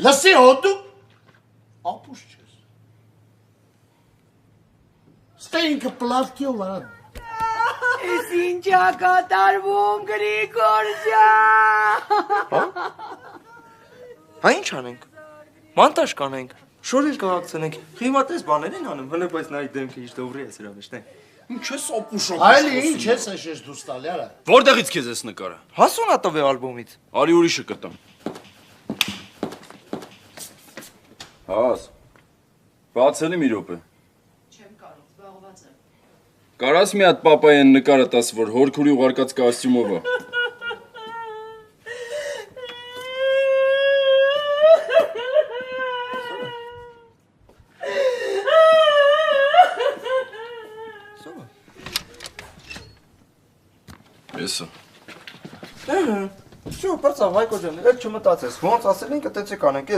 Լսի հոդու ապուշ չես։ Ստե ինքը պլավկիով արա։ Ես ինչա կատարվում Գրիգոր ջան։ Հա ինչ անենք։ Մանտաժ կանենք։ Շորեր կհագցնենք։ Հիմա տես բաներ են անում, հələ բայց նայ դեմքը ինչ դովրի է սրա մեջ, Ինչ ես ապուշով։ Այլի ինչ ես ես դուս տալի արա։ Որտեղից քեզ էս նկարը։ Հասուն ա տվե ալբոմից։ Արի ուրիշը կտամ։ Հաս։ Բացելի մի րոպե։ Չեմ կարող, զբաղված եմ։ Կարաս մի հատ պապայեն նկարը տաս, որ հորքուրի ուղարկած կոստյումով է։ Եսը։ Շո, բարձա, Վայկո ջան, էլ չմտածես, ոնց ասել ենք, այդպես կանենք,